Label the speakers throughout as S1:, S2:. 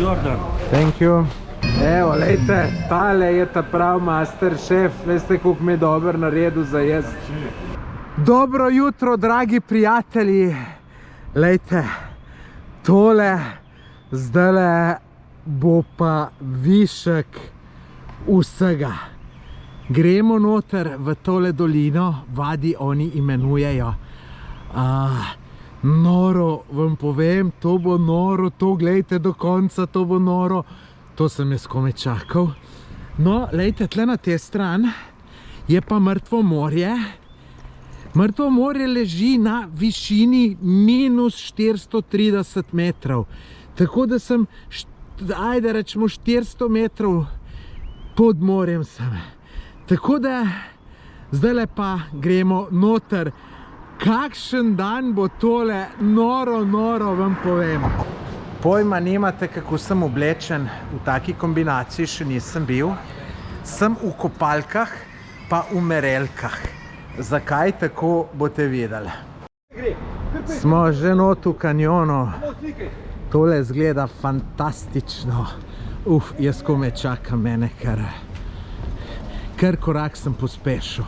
S1: dan.
S2: Thank you. Evo, lejte, tale je ta prav master šef, veste, koliko mi je dober naredil za jesti. Dobro jutro, dragi prijatelji. Lejte, tole zdajle bo pa višek vsega. Gremo noter v tole dolino, vadi oni imenujejo. Noro, vam povem, to bo noro, to gledajte do konca, to bo noro. To sem jaz komaj čakal. No, lejte, tle na te stran je pa Mrtvo morje. Mrtvo morje leži na višini minus 430 metrov. Tako da sem, ajde rečemo, 400 metrov pod morjem sem. Tako da, zdajle pa gremo noter. Kakšen dan bo tole, noro, vam povem. Pojma nimate, kako sem oblečen, v taki kombinaciji še nisem bil. Sem v kopalkah, pa v merelkah. Zakaj tako, boste videli. Smo že not v kanjonu. Tole izgleda fantastično. Jaz kome čakam mene, kar korak sem pospešil.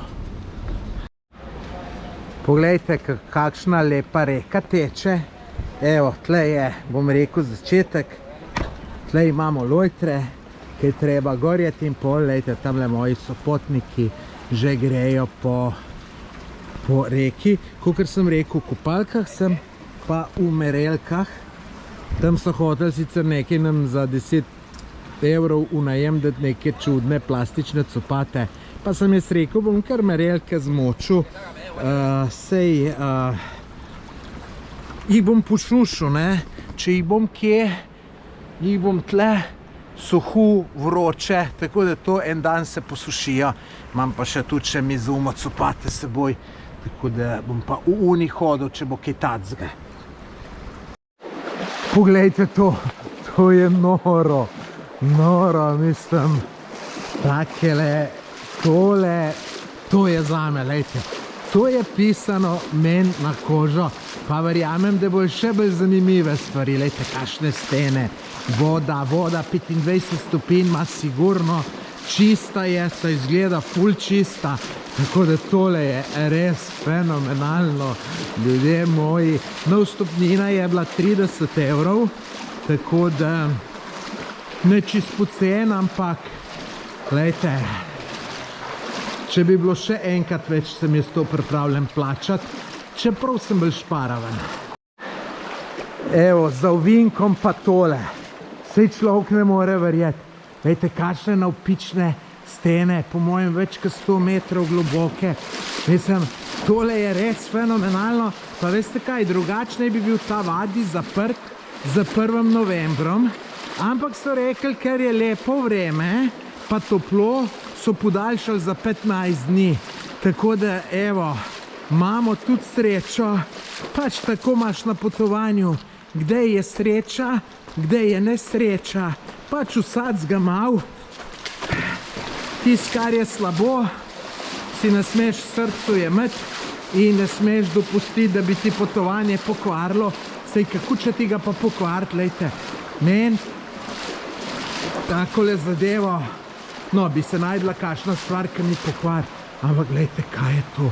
S2: Poglejte, kakšna lepa reka teče. Evo, tle je, bom rekel, začetek. Tle imamo lojtre, ki je treba gorjeti in pol, lejte, tamle moji sopotniki že grejo po reki. Kakor sem rekel, v kopalkah sem, pa v merelkah. Tam so hoteli sicer nekaj nam za 10 evrov v najem dati neke čudne plastične copate. Pa sem jaz rekel, bom kar merelke zmočil. Sej jih bom poslušal, ne? Če jih bom kje, jih bom tle suhu, vroče, tako da to en dan se posušijo. Imam pa še tudi še Mizumo copate s seboj, tako da bom pa v uni hodil, če bo kaj tacga. Poglejte to, to je noro, mislim, takele, tole, to je zame, lejte. To je pisano men na kožo, pa verjamem, da bo še bolj zanimive stvari. Lejte, kakšne stene, voda 25 stopinj ima sigurno, čista je, se izgleda ful čista, tako da tole je res fenomenalno, ljudje moji. No, vstopnina je bila 30 evrov, tako da ne čist pocen, ampak lejte, če bi bilo še enkrat več, sem jaz to pripravljen plačati, čeprav sem bolj šparaven. Evo, za ovinkom pa tole. Sej človek ne more verjeti. Vejte, kakšne navpične stene, po mojem več kot 100 metrov globoke. Mislim, tole je res fenomenalno. Pa veste kaj, drugačne bi bil ta vadi zaprt za 1. novembrom, ampak so rekli, ker je lepo vreme, pa toplo, so podaljšali za 15 dni. Tako da, evo, imamo tudi srečo, pač tako imaš na potovanju, kdaj je sreča, kdaj je nesreča, pač vsacga mal. Tisto, kar je slabo, si ne smeš srcu jemati in ne smeš dopustiti, da bi ti potovanje pokvarilo. Sej, kako če ti ga pa pokvariti, lejte, men, takole zadevo, no, bi se najdla kakšna stvar, ki mi pokvar, ampak lejte, kaj je to?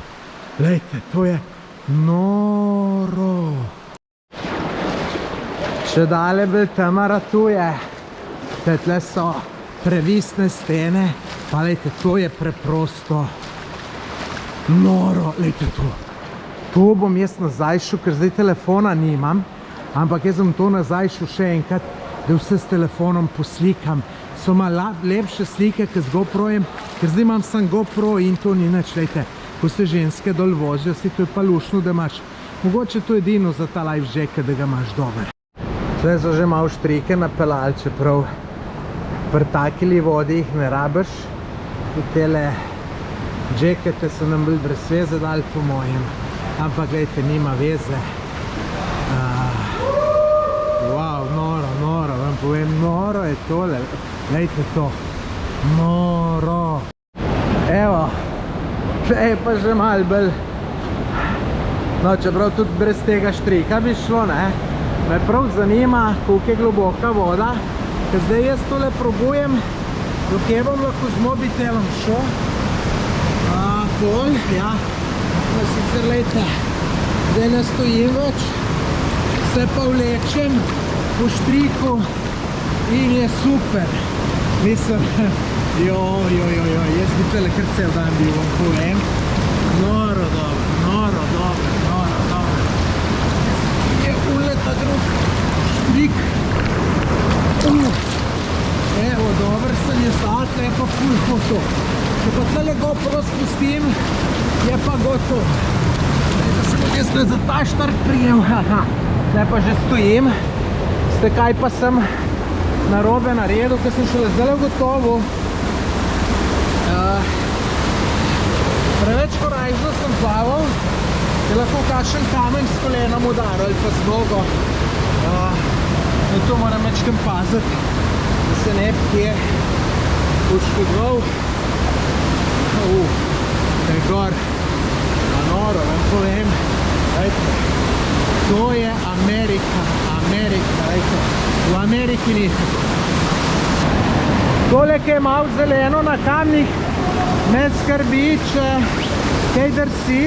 S2: Lejte, to je noro. Še dalje bolj tema ratuje. Tle so previsne stene, pa lejte, to je preprosto noro, lejte to. To bom jaz nazaj šel, ker zdaj telefona nimam, ampak jaz bom to nazaj šel še enkrat, da vse s telefonom poslikam. So malo lepše slike, kot z GoPro-jem, ker zdaj imam sam GoPro in to ni nič, lejte. Ko se ženske dol vozijo, si to je pa lušno, da imaš. Mogoče to edino za ta live jacket, da ga imaš dober. Zdaj so že malo štrike napeljali, čeprav pri takili vodi jih ne rabiš. Tele jackete so nam bolj brez veze dali, po mojem. Ampak, gledajte, nima veze. Wow, noro, vam povem, noro je tole. Glejte to, noro. Evo, če je pa že malo bolj, no, čeprav tudi brez tega štrika bi šlo, ne, me prav zanima, koliko je globoka voda, ker zdaj jaz tole probujem, dokaj bom lahko z mobitelom šel. Pol, ja, no sicer lejte, zdaj ne stojim več, se pa vlečem po štriku in je super. Mislim, jaz bi tele kar cel dan bil, vam povem. Noro dobro. Je uleta drug štrik. Evo, dober sem je sad, je pa ful hoto. Če pa tele GoPro spustim, je pa gotov. Da se bom jaz za ta štart prijel. Zdaj pa že stojim. Ste kaj pa sem narobe naredil, ker sem šele zelo gotovo. Preveč korajžno sem plaval, je lahko kakšen kamen s kolenom udaril ali pa z nogo. To moram večkrat paziti, da se ne bi kje poškodoval. Kaj gor, noro, vam povem. To je Amerika, v Ameriki ni. Tole, ki je malo zeleno na kamnih, me skrbi, če kaj drsi,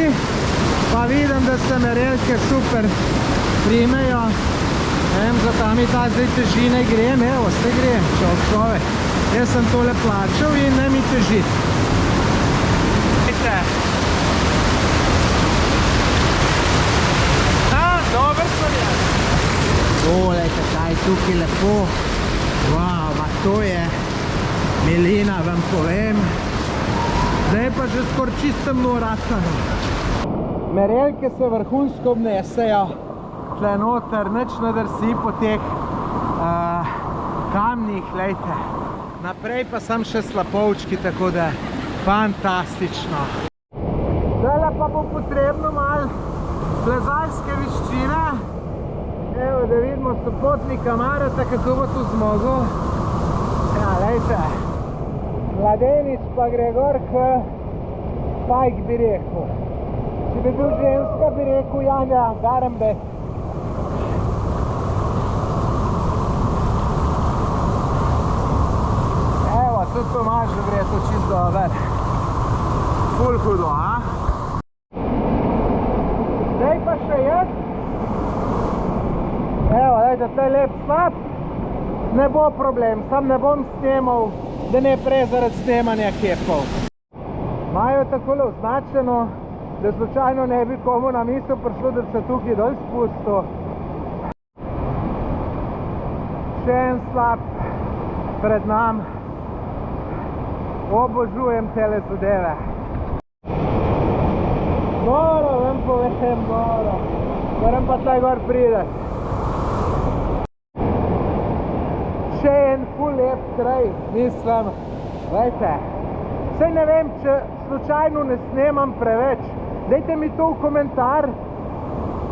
S2: pa vidim, da se merelke super primejo. Ne vem, za tam je ta zdaj teži ne grem, evo, se grem, človek. Jaz sem tole plačal in ne mi teži. Dober sem jaz. Lejte, kaj je tukaj lepo. Wow, ma to je milina, vam povem. Zdaj pa že skor čistemno ratano. Merelke se vrhunsko obnesejo. Tle noter, nič ne drsi po teh kamnih, lejte. Naprej pa sem še slapovčki, tako da fantastično. Zdaj pa bo potrebno malo plezalske veščine. Evo, da vidimo sopotnika Marata, kako bo to zmogel. Ja, lejte, mladenič pa gre gor k Pajk, bi rekel. Če bi bil ženska, bi rekel Janja Garambe. Evo, tudi Tomaž gre to čisto dober. Ful hudo, Zdaj pa še jaz. Evo, dajte, to je lep slab. Ne bo problem, sam ne bom snemal, da ne prej zaradi snemanja kepov. Imajo takole označeno, da slučajno ne bi komu na misel prišlo, da se tukaj dol spustil. Še en slab pred nam. Obožujem tele zadeve. Noro, vam povem, noro. Moram pa tlej gor prideti. Še en ful lep kraj, mislim. Vejte, saj ne vem, če slučajno ne snemam preveč. Dajte mi to v komentar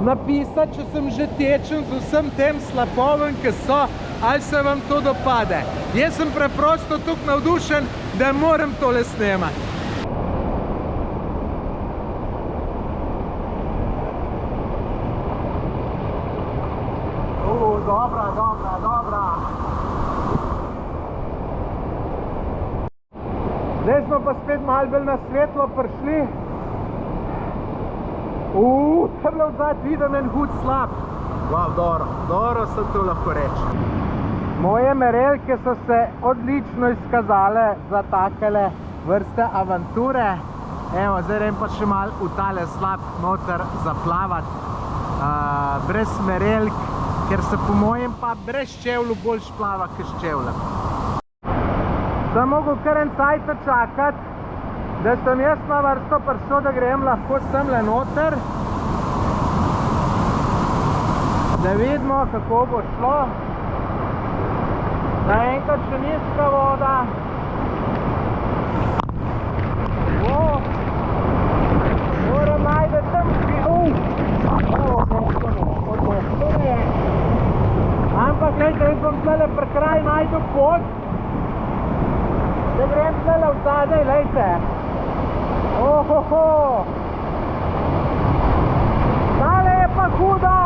S2: napisati, če sem že tečen z vsem tem slapovem, ki so, ali se vam to dopade. Jaz sem preprosto tukaj navdušen, da moram tole snemati. Dobra. Zdaj smo pa spet malo bolj na svetlo prišli. Tam je odzad vidim en hud slab. Wow, dobro se to lahko reči. Moje merelke so se odlično izkazale za takele vrste avanture. Evo, zdaj grem pa še malo v tale slab noter zaplavati. Brez merelk, ker se po mojem pa brez čevlju bolj šplava kot s čevljem. Sem mogel kar en cajt čakati, da sem jaz na vrsto prišel, da grem lahko semle noter. Da vidimo, kako bo šlo. Naenkrat še nizka voda. Moram najti tam ampak gledajte, jaz bom tle pri kraju najdu pot, da grem tle v zadej, gledajte. Tale je pa huda.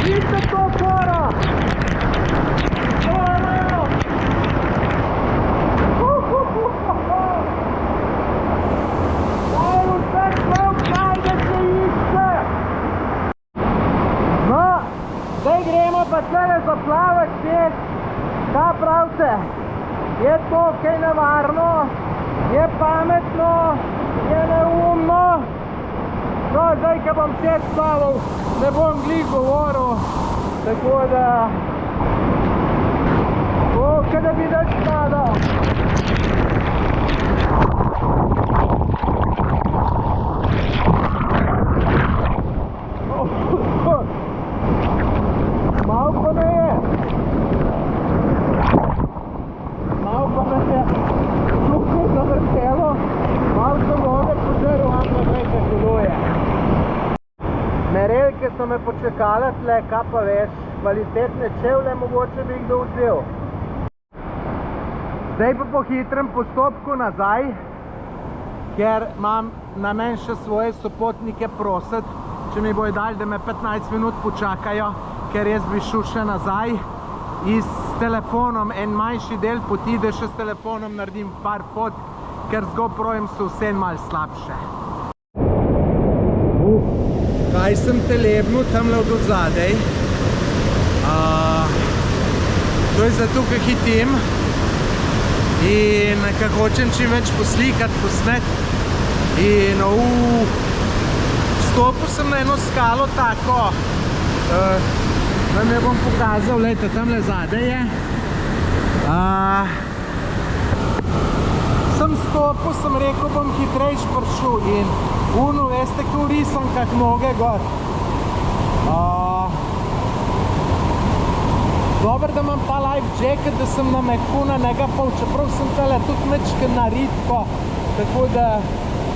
S2: Vidite to, koro. pa tlele zaplavek spet. Kaj pravite? Je to kaj nevarno? Je pametno? Je neumno? No, zdaj, ko bom spet stavil, ne bom glih govoril. Tako da... Kaj da bi dač padal. Malo pa me je. Tukaj zavrtelo. Malo sem vode požrl, ampak nekaj deluje. Merelke so me počekale tle, kaj pa veš, kvalitetne čevlje mogoče bi jih kdo vzel. Zdaj pa po hitrem postopku nazaj, ker imam namen še svoje sopotnike prositi, če mi bojo dali, da me 15 minut počakajo, ker jaz bi šel še nazaj in s telefonom en manjši del poti, da še s telefonom naredim par fotk, ker z GoProjem so vse malo slabše. Kaj sem te lebnil tamle od odzadej? To je zato, ker hitim in ker hočem čim več poslikati, posnet. In stopil sem na eno skalo tako, vam jo bom pokazal, lejte, tamle zadej je. Sem stopil, sem rekel, bom hitrejš prišel in veste, ko v risankah noge gor. Dober, da imam ta life jacket, da sem na mehko na njega pol, čeprav sem tale tudi mečke na ritko, tako da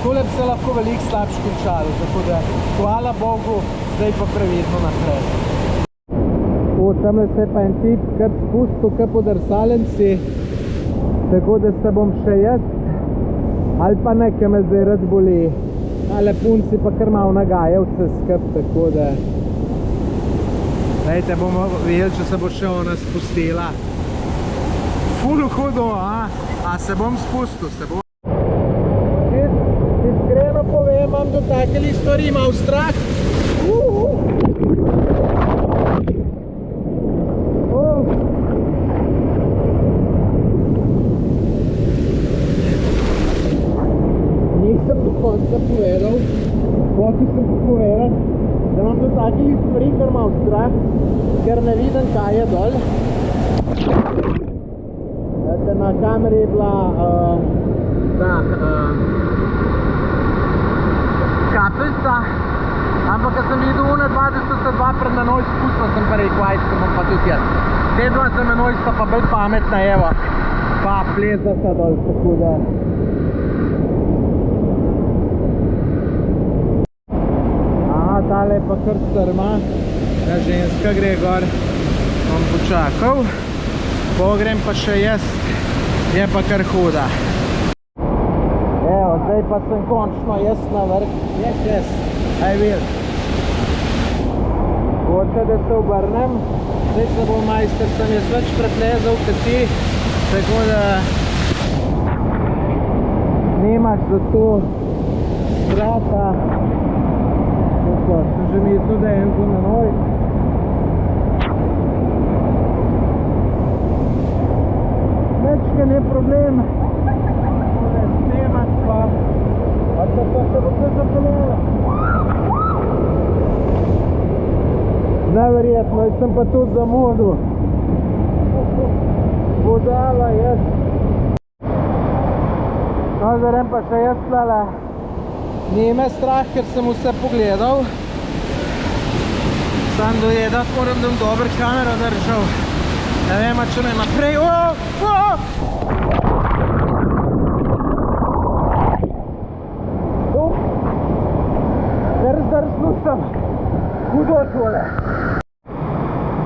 S2: tole bi se lahko veliko slabš končalo, tako da hvala Bogu, zdaj pa previdno naprej. Tamle se pa en tip kar spustil, kar po drsalenci, tako da se bom še jaz, ali pa nekaj me zdaj rad boli. Ale punci pa kar malo nagajajo vse skup, tako da dajte, bomo videli, če se bo še ona spustila. Ful hudo, a se bom spustil, se bom. Iskreno povem, imam do takeli stvari malo strah. Nisem do konca povedal, hotel sem povedati, da imam do takih stvari kar malo strah, ker ne vidim, kaj je dol. Na kameri je bila kapljica, ampak ko sem videl une dva, da so se dva pred menoj spustila, sem pa rekel, ajde, se bom pa tudi jaz. Te dva za menoj sta pa bolj pametna, evo, pa plezata dol, tako da. Tale pa kar strma, ta ženska gre gor, bom počakal, pogrem pa še jaz, je pa kar huda. Evo, zdaj pa sem končno jaz na vrh, yes, I will. Hoče, da se obrnem, zdaj se bo majster, sem jaz več preplezal kot ti, tako da nimaš za to strata. Sem že mislil, da je en za menoj. Večke ne problem. Ne snemat pa. A to pa se bo vse zapeljalo. Neverjetno, sem pa tudi zamudil. Budala jaz. No, zdaj pa še jaz tlele. Ni me strah, ker sem vse pogledal. Sam dojedat moram, da bom dober kamero držal. Ne vem, če ne naprej. Zdrsnil sem. Hudo tole.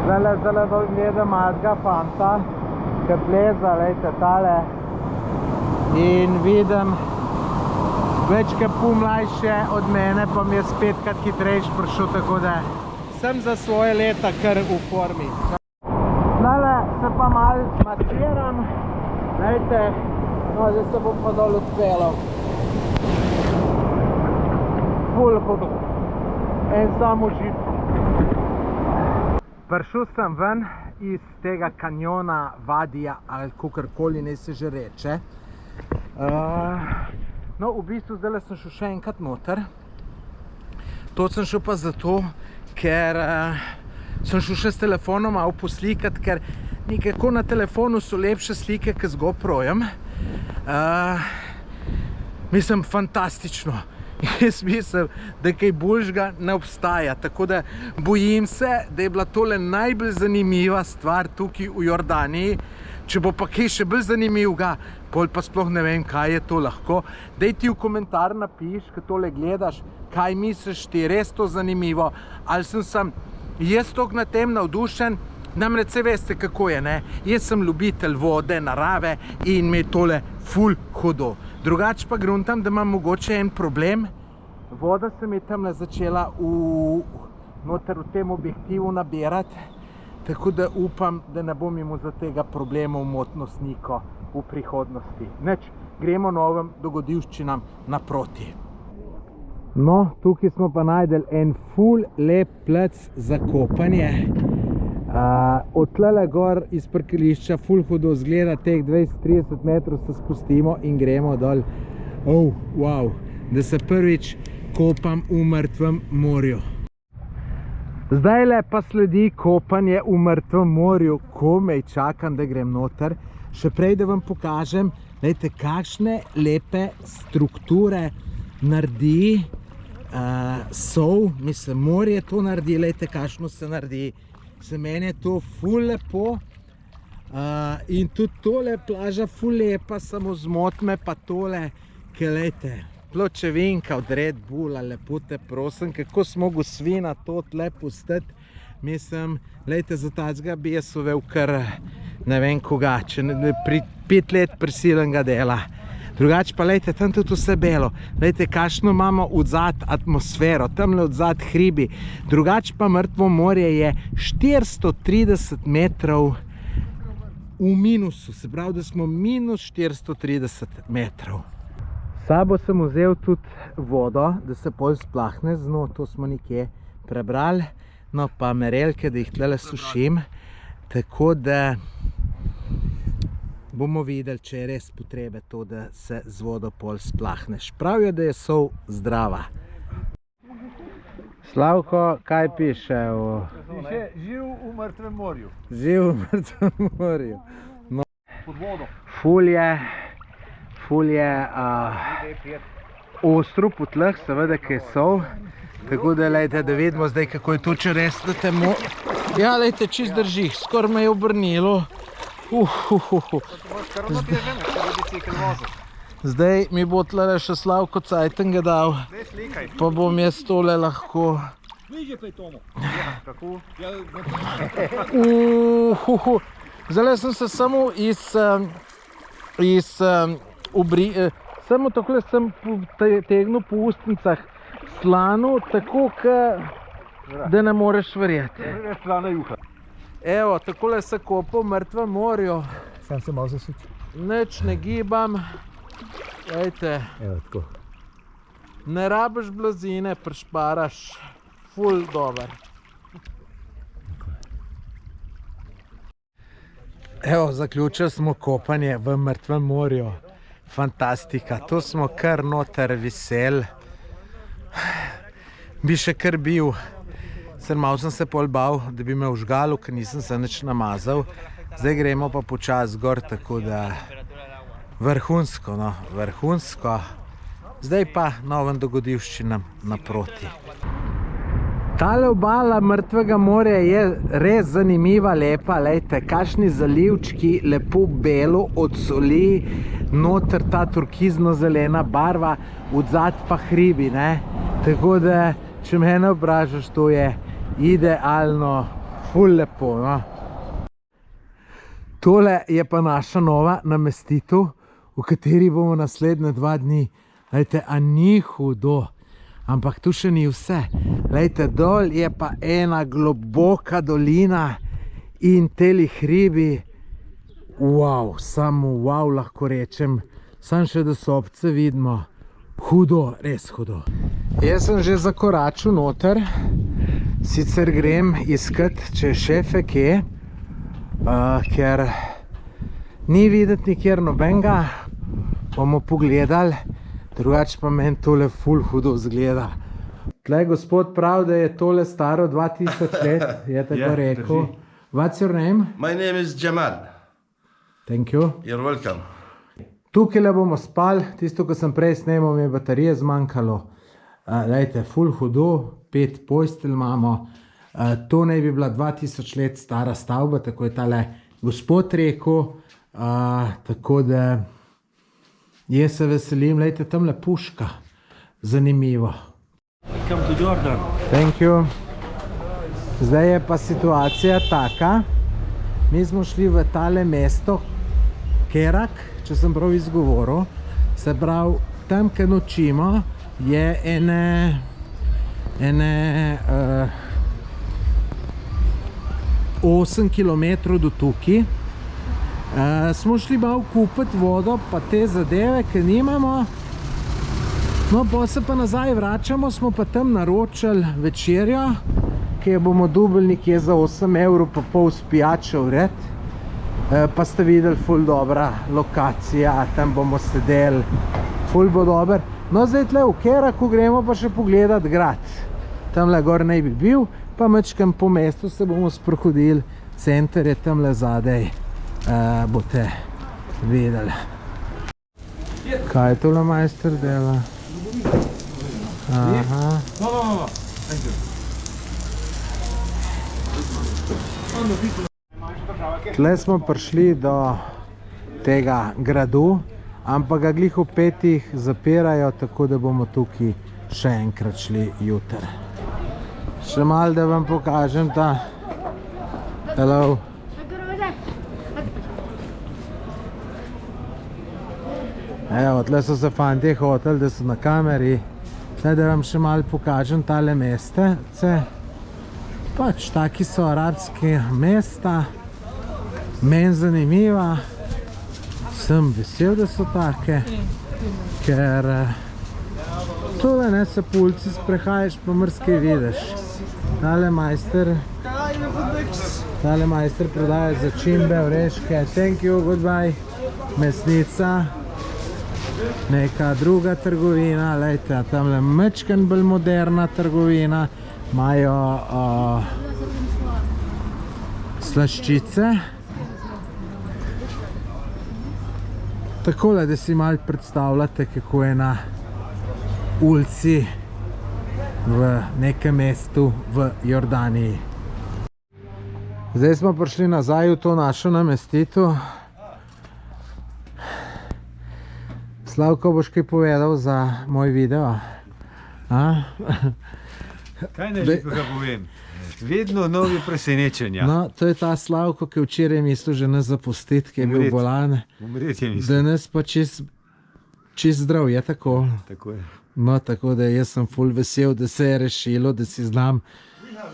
S2: Zdaj dol gledam mazga fanta, ki pleza, lejte, tale. In vidim, več kot pol mlajše od mene, pa mi je spet krat hitrejš prišel, tako da sem za svoje leta kar v formi. Zdajle se pa malo masiram, lejte, no zdaj se bom pa dol odpeljal. Ful hudo, en sam užitek. Prišel sem ven iz tega kanjona, vadija ali kakorkoli naj se že reče. No, v bistvu zdaj sem šel še enkrat noter. To sem šel pa zato, ker sem šel še s telefonom malo poslikati, ker nekako na telefonu so lepše slike, kot z GoProjem. Mislim, fantastično. Jaz mislim, da kaj boljšega ne obstaja, tako da bojim se, da je bila tole najbolj zanimiva stvar tukaj v Jordaniji. Če bo pa kaj še bolj zanimivega, pol pa sploh ne vem, kaj je to lahko. Daj ti v komentar napiš, ko tole gledaš, kaj misliš ti, res to zanimivo, ali sem jaz toliko na tem navdušen. Namreč se veste, kako je, ne? Jaz sem ljubitelj vode, narave in mi je tole ful hudo. Drugače pa gruntam, da imam mogoče en problem. Voda se mi je tamle začela noter v tem objektivu nabirati, tako da upam, da ne bom imel za tega problema motnostniko v prihodnosti. Neč, gremo novim dogodivščinam naproti. No, tukaj smo pa najdeli en ful lep plec za kopanje. Od tlele gor iz parkirišča ful hudo zgleda, teh 20-30 metrov se spustimo in gremo dol. Wow, da se prvič kopam v mrtvem morju. Zdajle pa sledi kopanje v mrtvem morju, komaj čakam, da grem noter. Še prej, da vam pokažem, glejte, kakšne lepe strukture naredi sol, mislim, morje to naredi, glejte, kakšno se naredi. Se meni je to ful lepo in tudi tole plaža ful lepa, samo zmot me pa tole, ker glejte, pločevinka od Red Bulla, lepo te prosim, kako smo mogli svina to tle pustiti. Mislim, glejte, za tacga bi jaz uvel kar ne vem koga, če pri 5 let prisilenega dela. Drugače pa, lejte, tam tudi vse belo. Lejte, kakšno imamo odzad atmosfero, tamle odzad hribi. Drugače pa mrtvo morje je 430 metrov v minusu. Se pravi, da smo minus 430 metrov. Sabo sem vzel tudi vodo, da se pol splahne z dno, to smo nekje prebrali. No, pa merelke, da jih tlele sušim. Tako da bomo videli, če je res potrebe to, da se z vodo pol splahneš. Pravijo, da je sol zdrava. Slavko, kaj piše?
S1: Piše, živ v mrtvem morju.
S2: Živ v mrtvem morju. No,
S1: pod vodo.
S2: Ful je ostro po tleh, seveda, kaj je sol. Tako da, lejte, da vidimo zdaj, kako je to, če res na temo. Ja, lejte, čist drži, skoraj me je obrnilo. Zdaj mi bo tlele še Slavko Cajtenga dal, pa bom jaz tole lahko. Zdaj sem se samo samo takole sem tegnil po ustnicah slano, tako da ne moreš verjeti. Evo, takole se kopa v mrtvem morju.
S1: Sam se malo zasuči.
S2: Nič ne gibam. Ejte.
S1: Evo, tako.
S2: Ne rabiš blazine, prešparaš. Ful dober. Evo, zaključili smo kopanje v mrtvem morju. Fantastika. To smo kar noter veseli. Bi še kar bil. Malo sem se pol bal, da bi me užgalil, ker nisem se nič namazal. Zdaj gremo pa počas gor, tako da vrhunsko, no, vrhunsko. Zdaj pa novim dogodivščinam naproti. Tale obala mrtvega morja je res zanimiva, lepa, lejte, kakšni zalivčki, lepo belo od soli, noter ta turkizno-zelena barva, odzad pa hribi, ne. Tako da, če mene vprašaš, to je idealno, ful lepo, no. Tole je pa naša nova namestitev, v kateri bomo naslednje 2 dni. Lejte, a ni hudo, ampak tu še ni vse. Lejte, dol je pa ena globoka dolina in teli hribi. Wow, samo wow lahko rečem, sam še da sobce vidimo. Hudo, res hudo. Jaz sem že zakoračil noter. Sicer grem iskat, če je šefe kje, ker ni videti nikjer nobenega, bomo pogledali, drugače pa meni tole ful hudo zgleda. Tle gospod pravi, da je tole staro 2000 let, je tako rekel. What's your name?
S3: My name is Jamal.
S2: Thank you.
S3: You're welcome.
S2: Tukaj le bomo spali, tisto, ko sem prej snemal, mi je baterije zmanjkalo. Lejte, ful hudo, 5 postelj imamo. To naj bi bila 2000 let stara stavba, tako je tale gospod rekel. Tako da jaz se veselim, lejte, tamle puška. Zanimivo.
S4: Welcome to Jordan.
S2: Thank you. Zdaj je pa situacija taka. Mi smo šli v tale mesto Kerak, če sem prav izgovoril. Se pravi, tam, kjer nočimo, je ene 8 km do tukaj. Smo šli malo kupiti vodo, pa te zadeve, ki nimamo. No, pa se pa nazaj vračamo, smo pa tam naročili večerjo, ki jo bomo dobili nekje za 8 evrov pa pol s pijačo vred. Pa ste videli, ful dobra lokacija, tam bomo sedeli, ful bo dober. No, zdaj tle v Keraku gremo pa še pogledati grad. Tamle gor naj bi bil, pa mačkam po mestu se bomo sprohodili, center je tamle zadaj, boste videli. Kaj je tole majster dela? Aha.
S4: No. Thank you.
S2: Tle smo prišli do tega gradu, ampak ga glih v 5 zapirajo, tako da bomo tukaj še enkrat šli jutri. Še malo, da vam pokažem ta. Hello. Evo, tle so se fantje hoteli, da so na kameri. Tle, da vam še malo pokažem tale mestece. Pač taki so arabske mesta. Meni zanimiva. Sem vesel, da so take. Ker tole ne se po ulici sprehajaš, pa mrske vidiš. Tale majster prodaja začimbe, oreške. Thank you, goodbye. Mesnica. Neka druga trgovina, lejte, tamle mečken bolj moderna trgovina. Imajo slaščice. Takole, da si malo predstavljate, kako je na ulici v nekem mestu v Jordaniji. Zdaj smo prišli nazaj v to našo namestitev. Slavko, boš kaj povedal za moj video?
S5: Kaj ne že ga povem? Vedno novi presenečenja.
S2: No, to je ta Slavko, ki včeraj mislil že nas zapustiti, ki je bil bolan.
S5: Umret je mislil.
S2: Danes pa čist zdrav, je tako?
S5: Tako je.
S2: No, tako da jaz sem ful vesel, da se je rešilo, da si znam,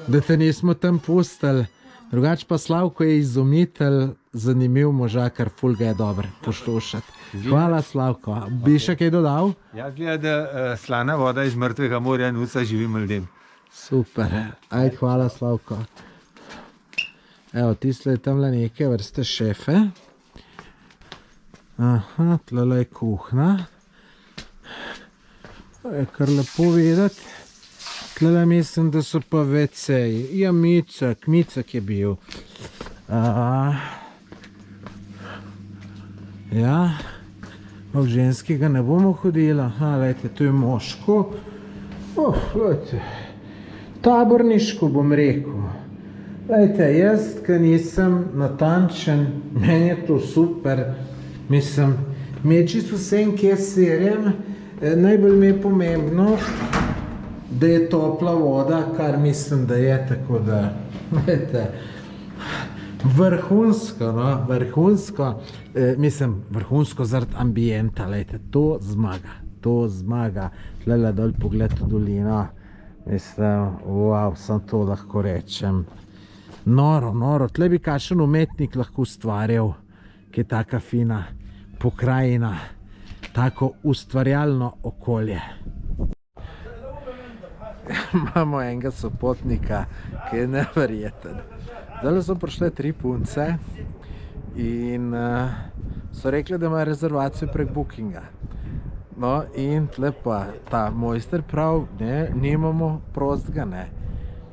S2: da te nismo tam pustili. Drugač pa Slavko je izumitelj, zanimiv možak, kar ful ga je dobro poslušati. Hvala, Slavko. Bi še kaj dodal?
S5: Jaz gleda, da slana voda iz mrtvega morja nuca živim ljudem.
S2: Super. Ajde, hvala, Slavko. Evo, tisle je tamle neke vrste šefe. Aha, tlele je kuhna. To je kar lepo videti. Tlele mislim, da so pa WC-ji. Ja, Micek je bil. Ja, v ženskega ne bomo hodila. Lejte, tu je moško. Lejte, taborniško bom rekel. Lejte, jaz, ki nisem natančen, meni je to super. Mislim, mi je čisto vsem, kje serjem. Najbolj mi je pomembno, da je topla voda, kar mislim, da je, tako da, lejte, vrhunsko, no, vrhunsko, mislim, vrhunsko zaradi ambienta, lejte, to zmaga, tlele dol pogled v dolino, mislim, wow, sem to lahko rečem, noro, tle bi kakšen umetnik lahko ustvarjal, ki je taka fina pokrajina, tako ustvarjalno okolje. imamo enega sopotnika, ki je neverjeten. Zdaj so prišle 3 punce in so rekli, da imajo rezervacijo prek Bookinga. No in tle pa ta mojster prav, ne, nimamo prostega, ne.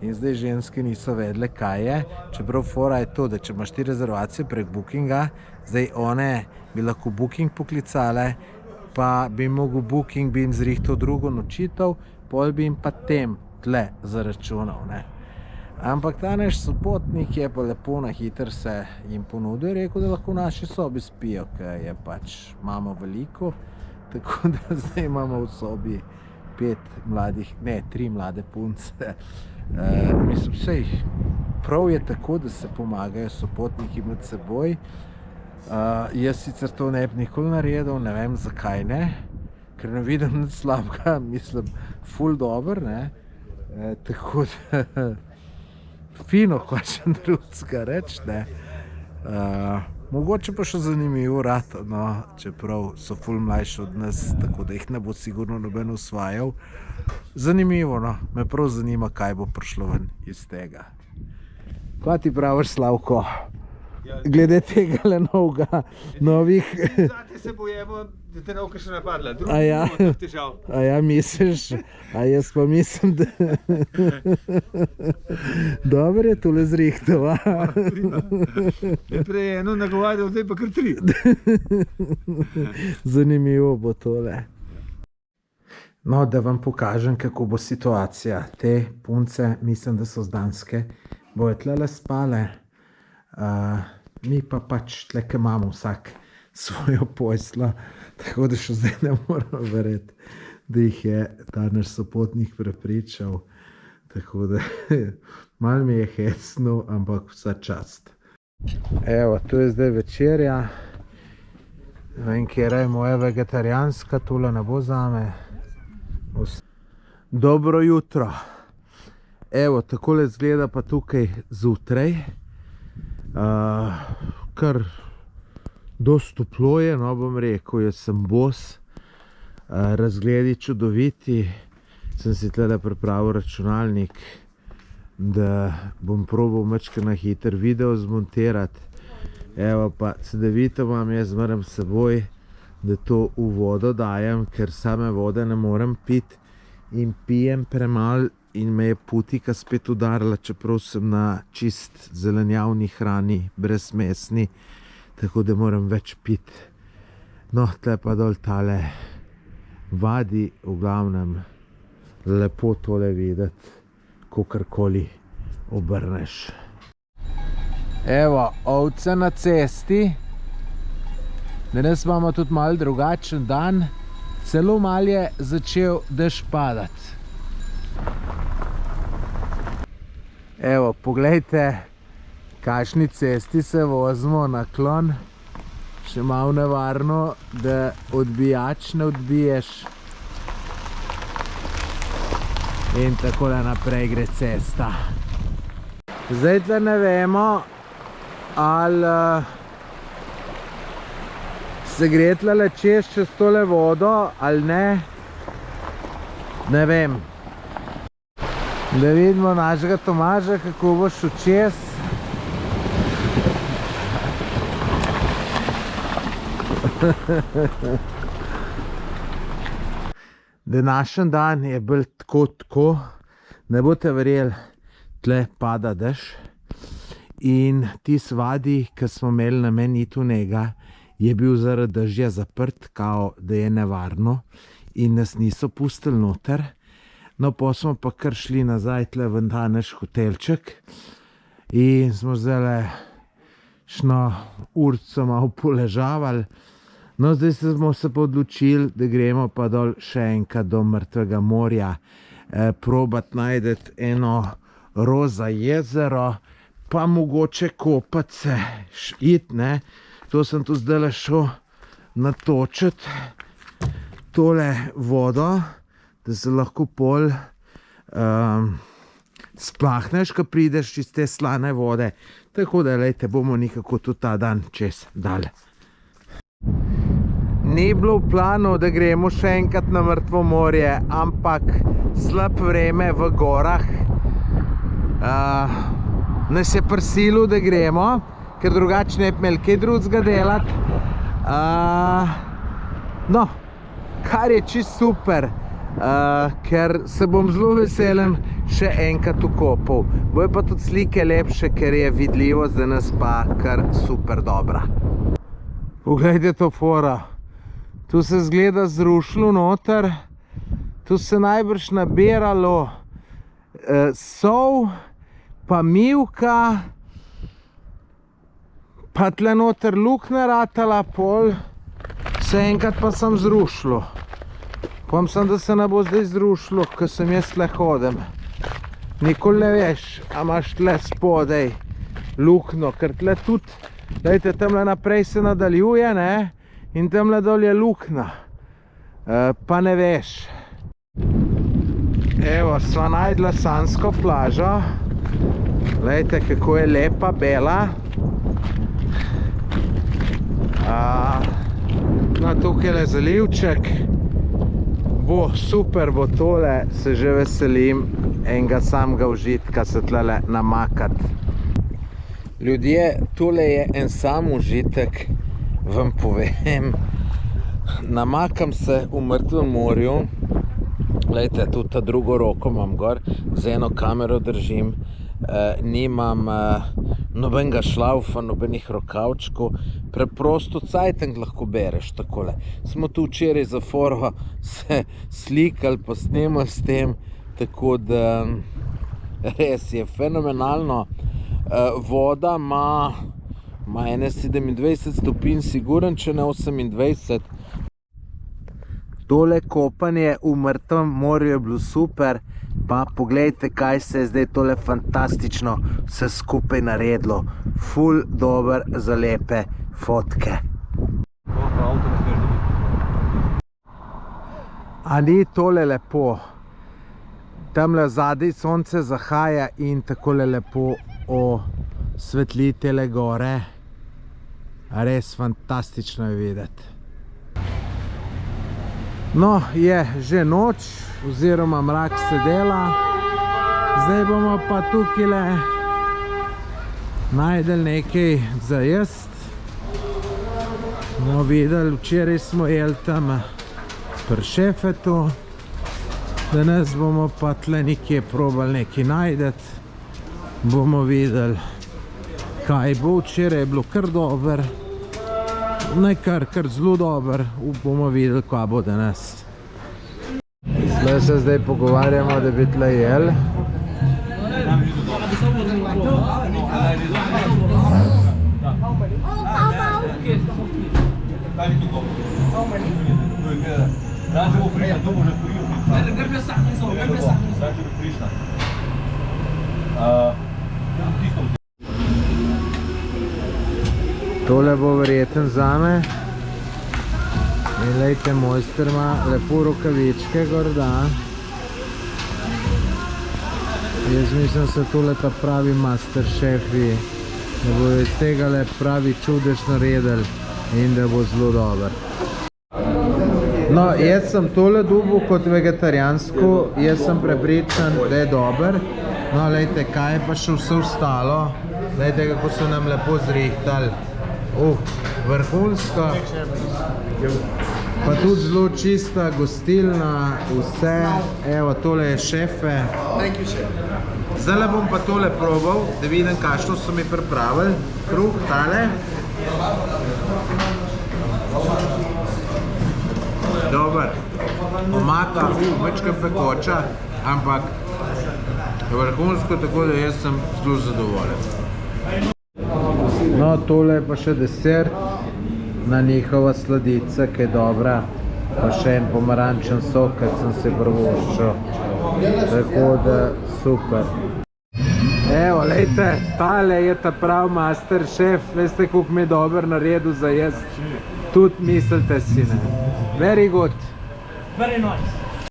S2: In zdaj ženske niso vedle, kaj je, čeprav fora je to, da če imaš ti rezervacije prek Bookinga, zdaj one bi lahko Booking poklicale, pa bi mogel Booking bi jim zrihtal drugo nočitev, pol bi jim pa tem tle zaračunal, ne. Ampak ta naš sopotnik je pa lepo na hiter se jim ponudil, rekel, da lahko v naši sobi spijo, ker je pač imamo veliko, tako da zdaj imamo v sobi 3 mlade punce. Mislim, sej, prav je tako, da se pomagajo sopotniki med seboj. Jaz sicer to ne bi nikoli naredil, ne vem zakaj ne, ker ne vidim nič slabega, mislim, ful dober, ne. Tako da fino hočem drugega reči, ne. Mogoče pa še zanimivo rad, no, čeprav so ful mlajši od nas, tako da jih ne bo sigurno noben usvajal. Zanimivo, no, me prav zanima, kaj bo prišlo ven iz tega. Kaj ti praviš, Slavko? Glede tega novih...
S5: Zate se bojemo, da te nauka še napadla, drugi
S2: ja.
S5: bomo težav.
S2: A ja, misliš? A jaz pa mislim, da... Dober je tole zrihtava.
S5: Prej eno nagovarjal, zdaj pa kar 3.
S2: Zanimivo bo tole. No, da vam pokažem, kako bo situacija. Te punce, mislim, da so z Danske, bojo tlele spale. Mi pa pač tle, ki imamo vsak svojo poslo, tako da še zdaj ne moramo verjeti, da jih je ta naš sopotnik prepričal. Tako da malo mi je hecno, ampak vsa čast. Evo, tu je zdaj večerja. Ne vem, kjera je moja vegetarijanska, tule ne bo zame. Dobro jutro. Evo, takole izgleda pa tukaj zjutraj. Kar dosti toplo je, no bom rekel, jaz sem bos, razgledi čudoviti, sem si tlele pripravil računalnik, da bom probal majčkeno na hiter video zmontirati. Evo pa cedevito imam jaz zmeraj s seboj, da to v vodo dajem, ker same vode ne morem piti in pijem premalo. In me je putika spet udarila, čeprav sem na čist zelenjavni hrani, brezmesni, tako da moram več piti. No, tle pa dol tale vadi, v glavnem, lepo tole videti, kakorkoli obrneš. Evo, ovce na cesti. Danes imamo tudi malo drugačen dan, celo malo je začel dež padati. Evo, poglejte, kakšni cesti se vozimo, naklon, še malo nevarno, da odbijač ne odbiješ. In takole naprej gre cesta. Zdaj tle ne vemo, ali se gre tle čez tole vodo, ali ne, ne vem. Da vidimo našega Tomaža, kako bo šel čez. Današnji dan je bil tako, ne boste verjeli, tle pada dež. In tisti vadi, ki smo imeli namen iti v njega, je bil zaradi dežja zaprt, kao da je nevarno in nas niso pustili noter. No, pa smo pa kar šli nazaj tle v ta naš hotelček in smo zdaj šno urco malo poležavali. No, zdaj smo se pa odločili, da gremo pa dol še enkrat do Mrtvega morja, probat najdeti eno roza jezero, pa mogoče kopati se, iti, ne. To sem tu zdaj šel natočiti tole vodo, da se lahko pol splahneš, ko prideš iz te slane vode. Tako da, lejte, bomo nekako tudi ta dan čez dali. ni bilo v planu, da gremo še enkrat na Mrtvo morje, ampak slab vreme v gorah nas je prisilil, da gremo, ker drugače ne bi imeli kaj drugega delati. No, kar je čisto super, ker se bom zelo veselen še enkrat vkopal. Bojo pa tudi slike lepše, ker je vidljivost danes pa kar super dobra. Poglejte to fora. Tu se zgleda zrušilo noter, tu se najbrž nabiralo sol, pa mivka, pa tle noter luknja ratala pol, se enkrat pa sem zrušilo. Pa mislim, da se ne bo zdaj zrušilo, ko sem jaz tle hodem. Nikoli ne veš, a imaš tle spodaj luknjo, ker tle tudi, dajte, tamle naprej se nadaljuje, ne? In tamle dol je luknja, pa ne veš. Evo, sva najdla sanjsko plažo. Glejte, kako je lepa, bela. No, tukaj je zalivček. Bo super, bo tole, se že veselim enega samega užitka se tlele namakati. Ljudje, tole je en sam užitek, vam povem. Namakam se v Mrtvem morju. Glejte, tudi ta drugo roko imam gor, z eno kamero držim. Nimam nobenega šlaufa, nobenih rokavčkov. Preprosto cajteng lahko bereš takole. Smo tu včeraj za foro se slikali, pa snemali s tem, tako da res je fenomenalno. Voda ima 27 stopinj, siguren, če ne 28. Tole kopanje v Mrtvem morju je bilo super, pa poglejte, kaj se je zdaj tole fantastično vse skupaj naredilo. Ful dober za lepe fotke. A ni tole lepo? Tamle zadaj sonce zahaja in takole lepo osvetli tele gore. Res fantastično je videti. No, je že noč, oziroma mrak se dela. Zdaj bomo pa tukajle najdeli nekaj za jest. Bomo videli, včeraj smo jeli tam pri Šefetu. Danes bomo pa tle nekje probali nekaj najdeti. Bomo videli, kaj bo. Včeraj je bilo kar dober. Ne kar zelo dober. Bomo videli, kaj bo danes. Tle se zdaj pogovarjamo, da bi tle jeli. Tole bo verjeten zame. In lejte, mojster ima lepo rokavičke gor da. Jaz mislim, se tole ta pravi master šefi, da bo iz tega le pravi čudež naredili in da bo zelo dober. No, jaz sem tole dobil kot vegetarijansko, jaz sem prepričan, da je dober. No, lejte, kaj je pa še vse ostalo. Lejte, kako so nam lepo zrihtali. Vrhunsko. Pa tudi zelo čista gostilna, vse. Evo, tole je šefe. Zdaj bom pa tole probal, da vidim, kakšno so mi pripravili. Kruh, tale. Dober. Omaka, večkrat pekoča, ampak vrhunsko, tako da jaz sem zelo zadovoljen. No, tole je pa še desert, na njihova sladica, ki je dobra, pa še en pomarančen sok, kad sem se prvoščil. Tako da super. Evo, lejte, tale je ta prav master šef, veste, koliko mi je dober naredil za jesti. Tudi mislite si, ne. Very good.
S4: Very nice.